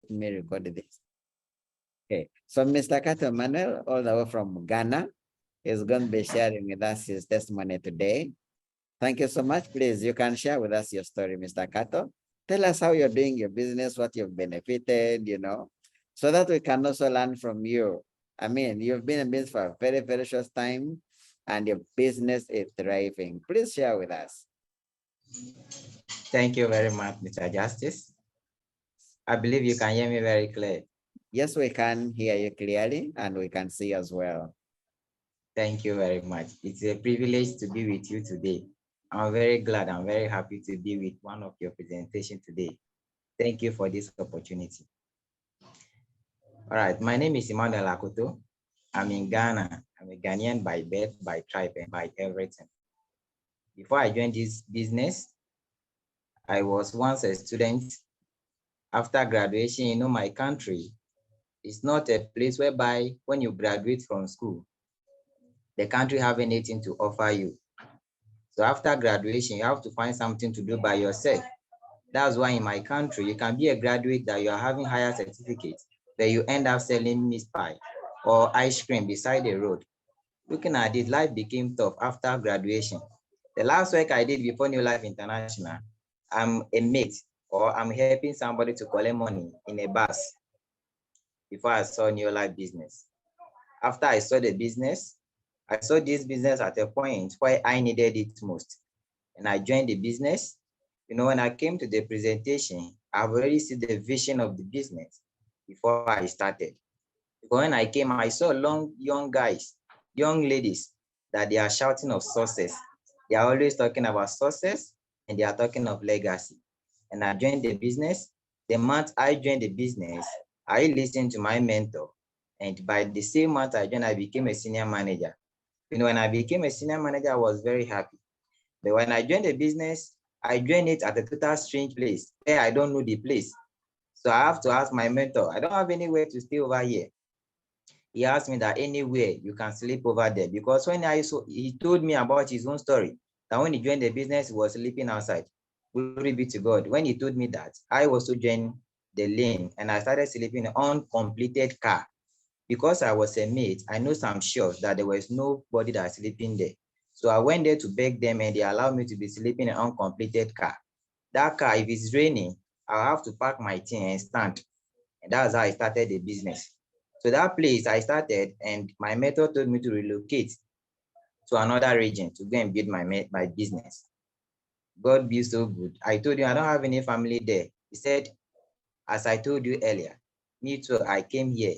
Let me record this. Okay, so Mr. Kato Manuel, all the way from Ghana, is going to be sharing with us his testimony today. Thank you so much. Please, you can share with us your story, Mr. Kato. Tell us how you're doing your business, what you've benefited, so that we can also learn from you. I mean, you've been in business for a very, very short time and your business is thriving. Please share with us. Thank you very much, Mr. Justice. I believe you can hear me very clear. Yes, we can hear you clearly and we can see as well. Thank you very much. It's a privilege to be with you today. I'm very glad, I'm very happy to be with one of your presentations today. Thank you for this opportunity. All right, my name is Emmanuel-Ghana. I'm in Ghana. I'm a Ghanaian by birth, by tribe, and by everything. Before I joined this business, I was once a student. After graduation, my country is not a place whereby when you graduate from school, the country have anything to offer you. So after graduation, you have to find something to do by yourself. That's why in my country, you can be a graduate that you are having higher certificates, but you end up selling meat pie or ice cream beside the road. Looking at it, life became tough after graduation. The last work I did before New Life International, I'm a mate or I'm helping somebody to collect money in a bus before I saw New Life business. After I saw the business, I saw this business at a point where I needed it most. And I joined the business. When I came to the presentation, I've already seen the vision of the business before I started. Because when I came, I saw young guys, young ladies, that they are shouting of success. They are always talking about success and they are talking of legacy. And I joined the business. The month I joined the business, I listened to my mentor. And by the same month I joined, I became a senior manager. When I became a senior manager, I was very happy. But when I joined the business, I joined it at a total strange place where I don't know the place. So I have to ask my mentor, I don't have anywhere to stay over here. He asked me that anywhere you can sleep over there, because when he told me about his own story, that when he joined the business, he was sleeping outside. Glory be to God. When he told me that, I also joined the lane and I started sleeping in an uncompleted car. Because I was a mate, I know some sure that there was nobody that was sleeping there. So I went there to beg them and they allowed me to be sleeping in an uncompleted car. That car, if it's raining, I'll have to pack my thing and stand. And that's how I started the business. So that place I started, and my mentor told me to relocate to another region to go and build my business. God be so good. I told him I don't have any family there. He said, as I told you earlier, me too, I came here.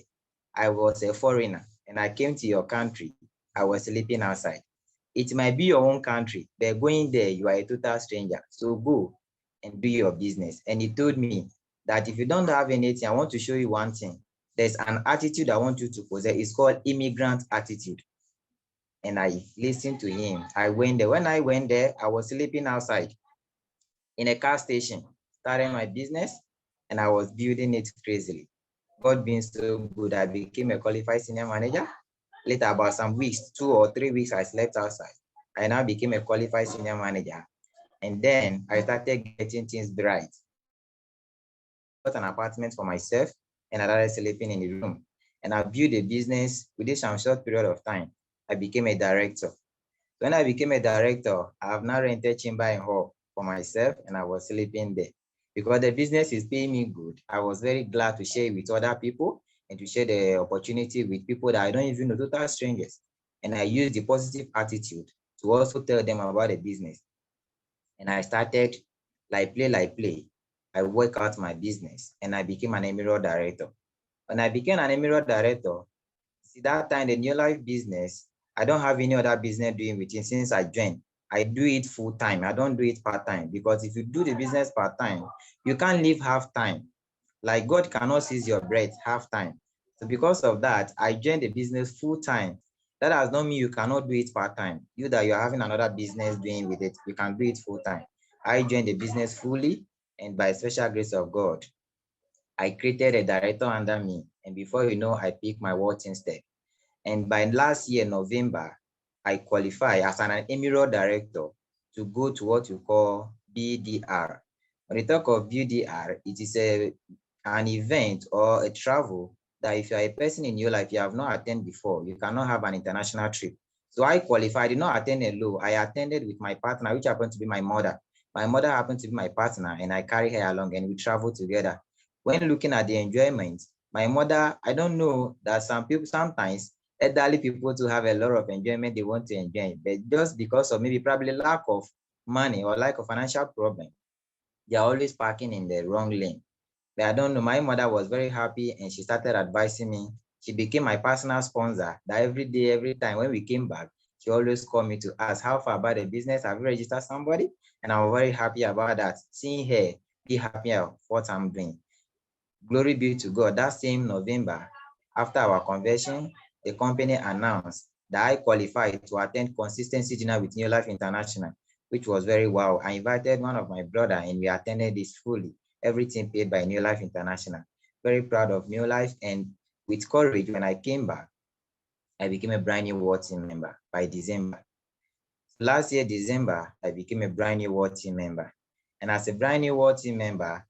I was a foreigner and I came to your country. I was sleeping outside. It might be your own country, but going there, you are a total stranger. So go and do your business. And he told me that if you don't have anything, I want to show you one thing. There's an attitude I want you to possess. It's called immigrant attitude. And I listened to him. I went there. When I went there, I was sleeping outside in a car station, starting my business, and I was building it crazily. God being so good, I became a qualified senior manager. Later, about some weeks, 2 or 3 weeks, I slept outside. I now became a qualified senior manager. And then I started getting things right. I got an apartment for myself and I started sleeping in the room. And I built a business within some short period of time. I became a director. When I became a director, I have now rented chamber and hall for myself and I was sleeping there. Because the business is paying me good, I was very glad to share it with other people and to share the opportunity with people that I don't even know, total strangers. And I used the positive attitude to also tell them about the business. And I started like play. I work out my business and I became an Emirate director. When I became an Emirate director, see that time the New Life business, I don't have any other business doing with it since I joined. I do it full time. I don't do it part time, because if you do the business part time, you can't live half time. Like God cannot seize your breath half time. So because of that, I joined the business full time. That does not mean you cannot do it part time. You that you're having another business doing with it, you can do it full time. I joined the business fully, and by special grace of God, I created a director under me. And before you know, I picked my words instead. And by last year, November, I qualify as an Emirate director to go to what you call BDR. When we talk of BDR, it is an event or a travel that if you are a person in your life you have not attended before, you cannot have an international trip. So I qualified, I did not attend alone. I attended with my partner, which happened to be my mother. My mother happened to be my partner, and I carry her along and we travel together. When looking at the enjoyment, my mother, I don't know that some people sometimes elderly people to have a lot of enjoyment they want to enjoy, but just because of maybe probably lack of money or lack of financial problem, they are always parking in the wrong lane. But I don't know, my mother was very happy and she started advising me. She became my personal sponsor that every day, every time when we came back, she always called me to ask how far about the business, have you registered somebody? And I was very happy about that, seeing her be happy of what I'm doing. Glory be to God. That same November, after our conversion, the company announced that I qualified to attend consistency dinner with New Life International, which was very wow. I invited one of my brother and we attended this fully. Everything paid by New Life International. Very proud of New Life, and with courage, when I came back, I became a brand new World Team member by December. Last year, December, I became a brand new World Team member. And as a brand new World Team member,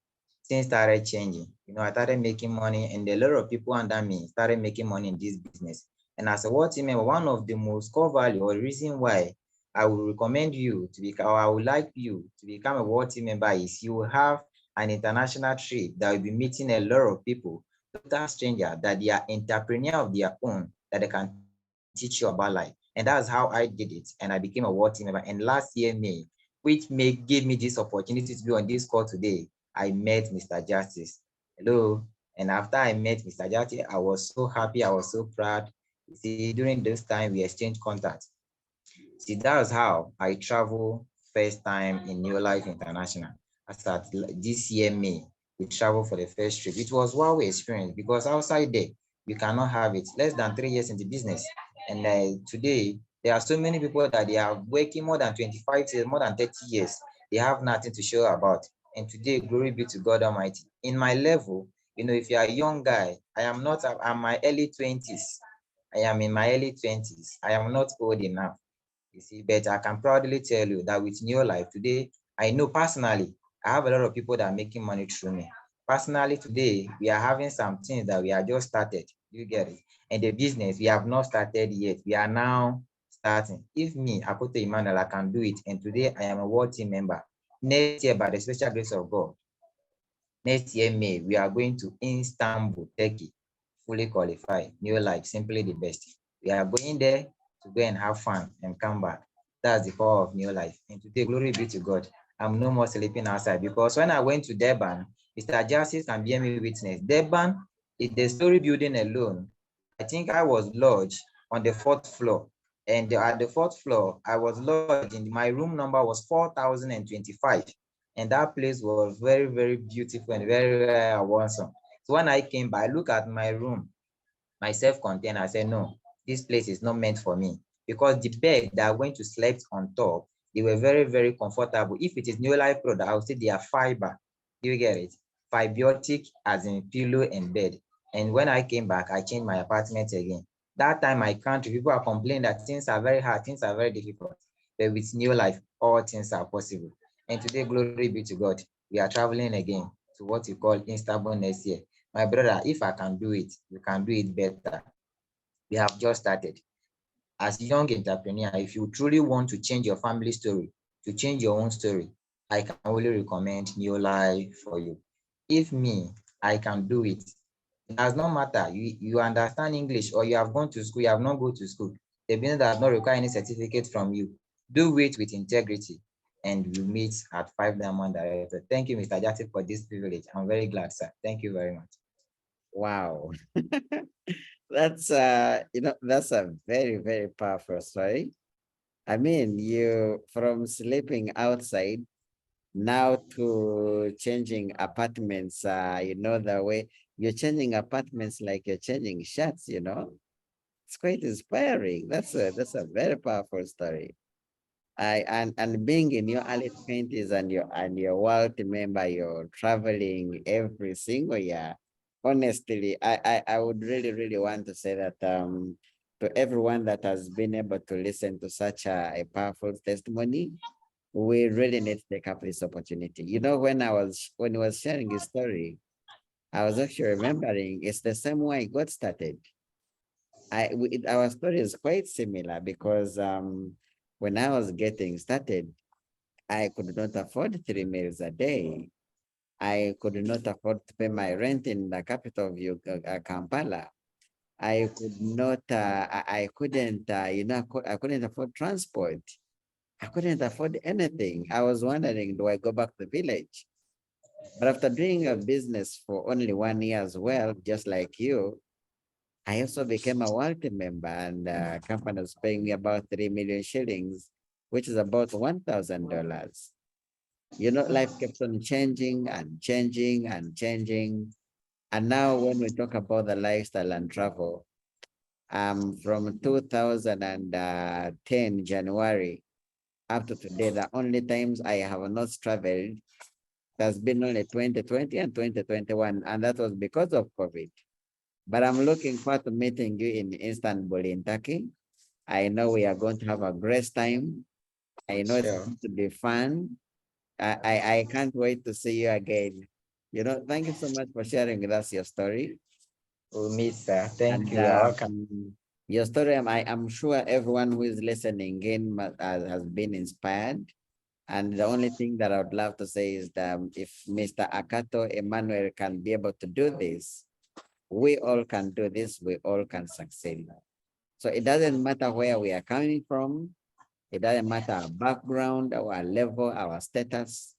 things started changing. I started making money, and a lot of people under me started making money in this business. And as a World Team member, one of the most core value or reason why I would recommend you to become, or I would like you to become a World Team member is you will have an international trip that will be meeting a lot of people, total stranger, that they are entrepreneur of their own, that they can teach you about life. And that's how I did it. And I became a World Team member. And last year, May, which gave me this opportunity to be on this call today, I met Mr. Justice. Hello. And after I met Mr. Justice, I was so happy. I was so proud. You see, during this time, we exchanged contact. See, that's how I travel first time in New Life International. As at this year, May, we travel for the first trip. It was wow experience because outside there, you cannot have it. Less than 3 years in the business. And today, there are so many people that they are working more than 25 years, more than 30 years. They have nothing to show about. And today, glory be to God Almighty. In my level, if you are a young guy, I'm my early 20s. I am in my early 20s. I am not old enough. You see, but I can proudly tell you that with New Life today, I know personally, I have a lot of people that are making money through me. Personally, today, we are having some things that we are just started. You get it? And the business, we have not started yet. We are now starting. If me, Akoto Emmanuel, I can do it, and today I am a World Team member. Next year, by the special grace of God, next year, May, we are going to Istanbul, Turkey, fully qualified, New Life, simply the best. We are going there to go and have fun and come back. That's the power of New Life. And today, glory be to God, I'm no more sleeping outside because when I went to Durban, Mr. Justice can bear me witness. Durban is the story building alone. I think I was lodged on the 4th floor. And at the 4th floor, I was lodged in my room number was 4025. And that place was very, very beautiful and very, very awesome. So when I came by, I look at my room, my self-contained, I said, no, this place is not meant for me. Because the bed that I went to sleep on top, they were very, very comfortable. If it is New Life product, I would say they are fiber. Do you get it? Fibiotic as in pillow and bed. And when I came back, I changed my apartment again. That time my country, people are complaining that things are very hard, things are very difficult. But with New Life, all things are possible. And today, glory be to God, we are traveling again to what we call Istanbul next year. My brother, if I can do it, you can do it better. We have just started. As a young entrepreneur, if you truly want to change your family story, to change your own story, I can only recommend New Life for you. If me, I can do it. It does not matter. You understand English or you have gone to school, you have not gone to school. The business does not require any certificate from you. Do it with integrity and we meet at 5 Diamond Director. Thank you, Mr. Jati, for this privilege. I'm very glad, sir. Thank you very much. Wow. That's that's a very, very powerful story. I mean, you from sleeping outside now to changing apartments, the way you're changing apartments like you're changing shirts. It's quite inspiring. That's a very powerful story. And being in your early 20s and your world member, you're traveling every single year. Honestly, I would really, really want to say that to everyone that has been able to listen to such a powerful testimony, we really need to take up this opportunity. When he was sharing his story, I was actually remembering it's the same way I got started. Our story is quite similar because when I was getting started, I could not afford 3 meals a day. I could not afford to pay my rent in the capital of Kampala. I could not, I couldn't, I couldn't afford transport. I couldn't afford anything. I was wondering, do I go back to the village? But after doing a business for only 1 year as well, just like you, I also became a wealthy member, and the company was paying me about 3 million shillings, which is about $1,000. Life kept on changing and changing and changing. And now when we talk about the lifestyle and travel, from 2010 January up to today, the only times I have not traveled has been only 2020 and 2021, and that was because of COVID. But I'm looking forward to meeting you in Istanbul, in Turkey. I know we are going to have a great time. I know it's Sure. going to be fun. I can't wait to see you again. Thank you so much for sharing with us your story. We'll meet, sir. Thank And you. You're welcome. your story, I'm sure everyone who is listening in has been inspired. And the only thing that I would love to say is that if Mr. Akato Emmanuel can be able to do this, we all can do this, we all can succeed. So it doesn't matter where we are coming from, it doesn't matter our background, our level, our status.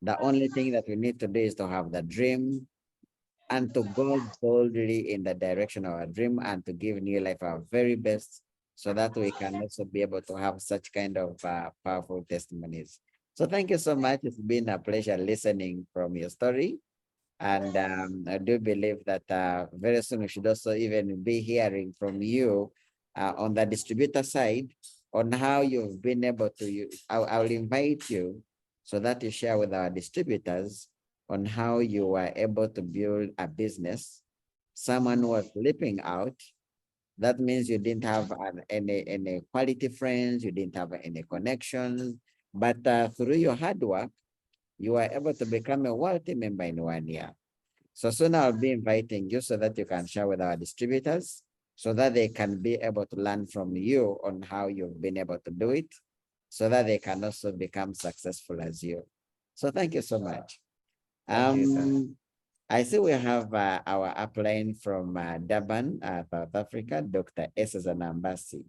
The only thing that we need to do is to have the dream and to go boldly in the direction of our dream and to give new life our very best so that we can also be able to have such kind of powerful testimonies. So thank you so much. It's been a pleasure listening from your story. And I do believe that very soon we should also even be hearing from you on the distributor side on how you've been able to use. I'll invite you so that you share with our distributors on how you were able to build a business. Someone was flipping out. That means you didn't have any quality friends, you didn't have any connections, but through your hard work, you were able to become a wealthy member in 1 year. So soon I'll be inviting you so that you can share with our distributors so that they can be able to learn from you on how you've been able to do it so that they can also become successful as you. So thank you so much. Thank you, sir. I see we have our upline from Durban, South Africa, Dr. Zanambasi.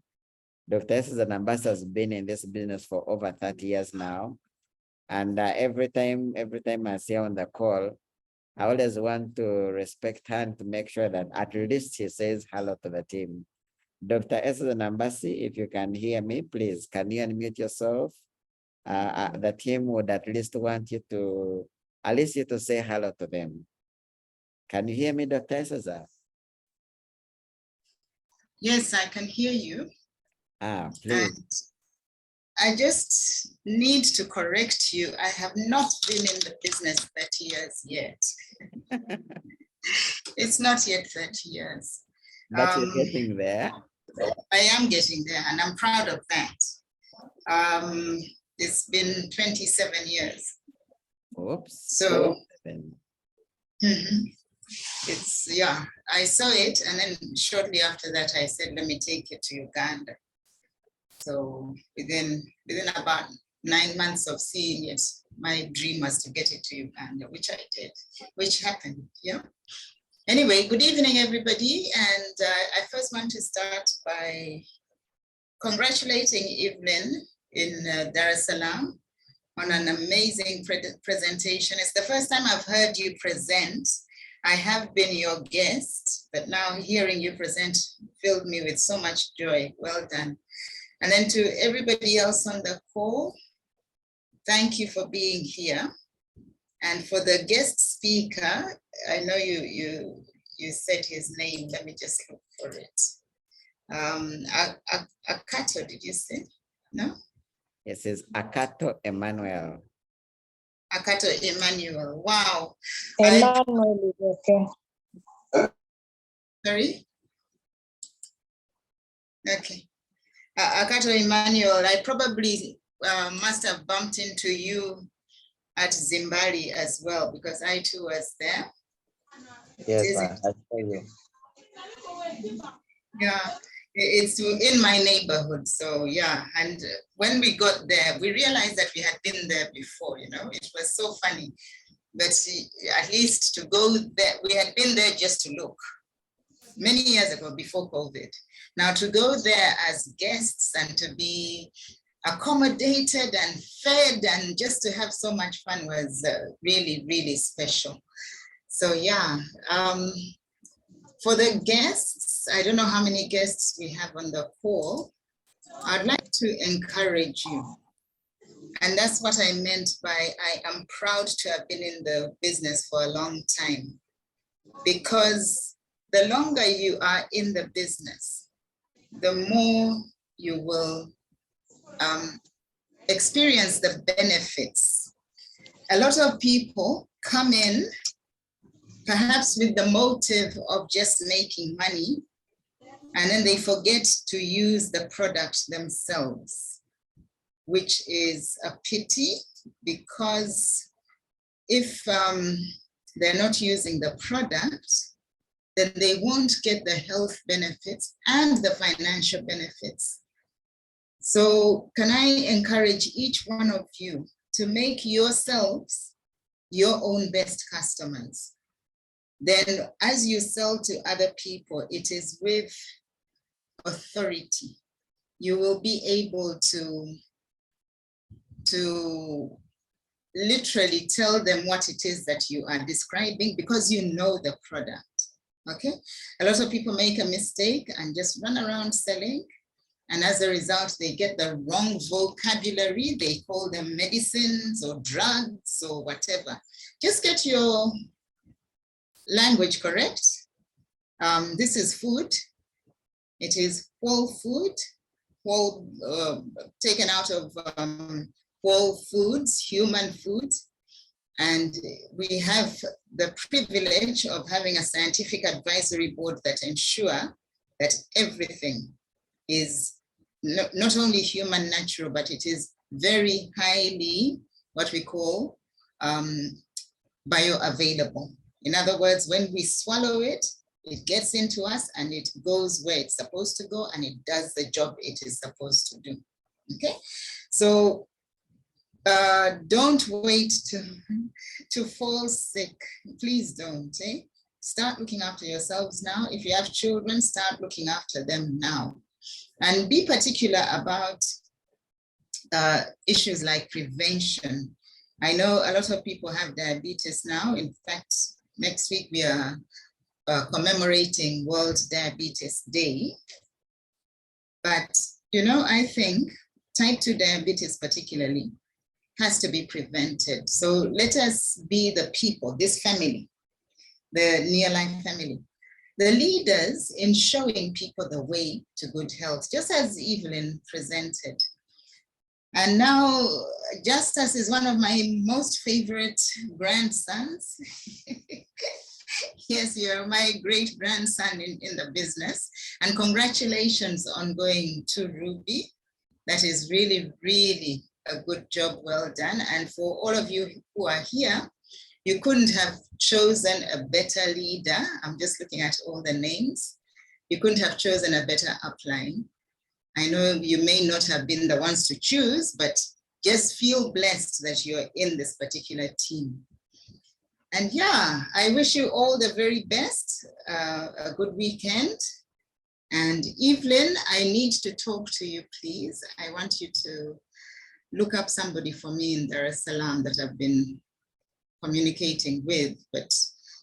Dr. Zanambasi has been in this business for over 30 years now. And every time I see her on the call, I always want to respect her and to make sure that at least she says hello to the team. Dr. Zanambasi, if you can hear me, please, can you unmute yourself? The team would at least want you to, at least you to say hello to them. Can you hear me, Dr. Esaza? Yes, I can hear you. Please. And I just need to correct you. I have not been in the business 30 years yet. It's not yet 30 years. But you're getting there. I am getting there, and I'm proud of that. It's been 27 years. Oops. So it's, yeah, I saw it, and then shortly after that, I said, let me take it to Uganda. So within about 9 months of seeing it, my dream was to get it to Uganda, which I did, which happened. Yeah. Anyway, good evening, everybody. And I first want to start by congratulating Evelyn in Dar es Salaam on an amazing presentation. It's the first time I've heard you present. I have been your guest, but now hearing you present filled me with so much joy. Well done. And then to everybody else on the call, thank you for being here. And for the guest speaker, I know you said his name. Let me just look for it. Akato, did you say? No? It says Akato Emmanuel. Akato Emmanuel. Wow. Emmanuel is okay. Sorry? Okay. Akato Emmanuel, I probably must have bumped into you at Zimbabwe as well, because I too was there. Yes, Is ma. it? I tell you. Yeah, it's in my neighborhood. So yeah, and when we got there, we realized that we had been there before. You know, it was so funny. But at least to go there, we had been there just to look many years ago before COVID. Now to go there as guests and to be accommodated and fed and just to have so much fun was really, really special. So yeah, for the guests, I don't know how many guests we have on the call. I'd like to encourage you. And that's what I meant by I am proud to have been in the business for a long time. Because the longer you are in the business, the more you will experience the benefits. A lot of people come in perhaps with the motive of just making money, and then they forget to use the product themselves, which is a pity, because if they're not using the product, then they won't get the health benefits and the financial benefits. So can I encourage each one of you to make yourselves your own best customers? Then as you sell to other people, it is with authority. You will be able to literally tell them what it is that you are describing because you know the product. Okay, a lot of people make a mistake and just run around selling, and as a result they get the wrong vocabulary. They call them medicines or drugs or whatever. Just get your language correct. This is food. It is whole food, whole taken out of whole foods, human foods. And we have the privilege of having a scientific advisory board that ensure that everything is not only human natural, but it is very highly what we call bioavailable. In other words, when we swallow it, it gets into us and it goes where it's supposed to go and it does the job it is supposed to do. Okay, so don't wait to fall sick. Please don't. Start looking after yourselves now. If you have children, start looking after them now. And be particular about issues like prevention. I know a lot of people have diabetes now. In fact, next week we are commemorating World Diabetes Day. But, you know, I think type 2 diabetes particularly has to be prevented. So let us be the people, this family, the Near-Life family, the leaders in showing people the way to good health, just as Evelyn presented. And now, Justus is one of my most favorite grandsons. Yes, you're my great grandson in the business. And congratulations on going to Ruby. That is really, really a good job, well done. And for all of you who are here, you couldn't have chosen a better leader. I'm just looking at all the names. You couldn't have chosen a better upline. I know you may not have been the ones to choose, but just feel blessed that you're in this particular team. And yeah, I wish you all the very best, a good weekend. And Evelyn, I need to talk to you, please. I want you to look up somebody for me in Dar es Salaam that I've been communicating with, but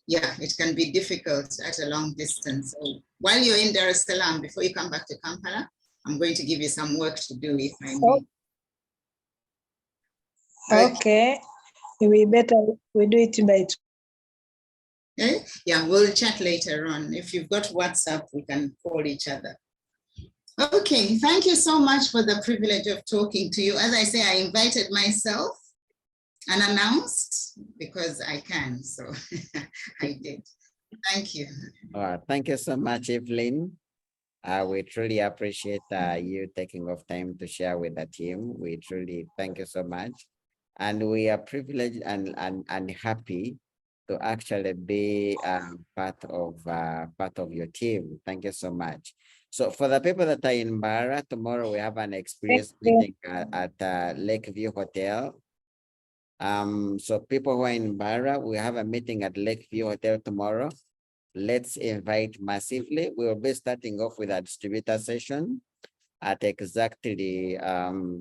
yeah, it can be difficult at a long distance. So while you're in Dar es Salaam, before you come back to Kampala, I'm going to give you some work to do if I may. Okay. We better we do it by Okay? Yeah, we'll chat later on. If you've got WhatsApp, we can call each other. Okay, thank you so much for the privilege of talking to you. As I say, I invited myself unannounced because I can, so I did. Thank you. Thank you so much, Evelyn. We truly appreciate you taking off time to share with the team. We truly thank you so much. And we are privileged and happy to actually be part of your team. Thank you so much. So for the people that are in Barra, tomorrow we have an experience you. meeting at Lakeview Hotel. So people who are in Barra, we have a meeting at Lakeview Hotel tomorrow. Let's invite massively. We will be starting off with a distributor session at exactly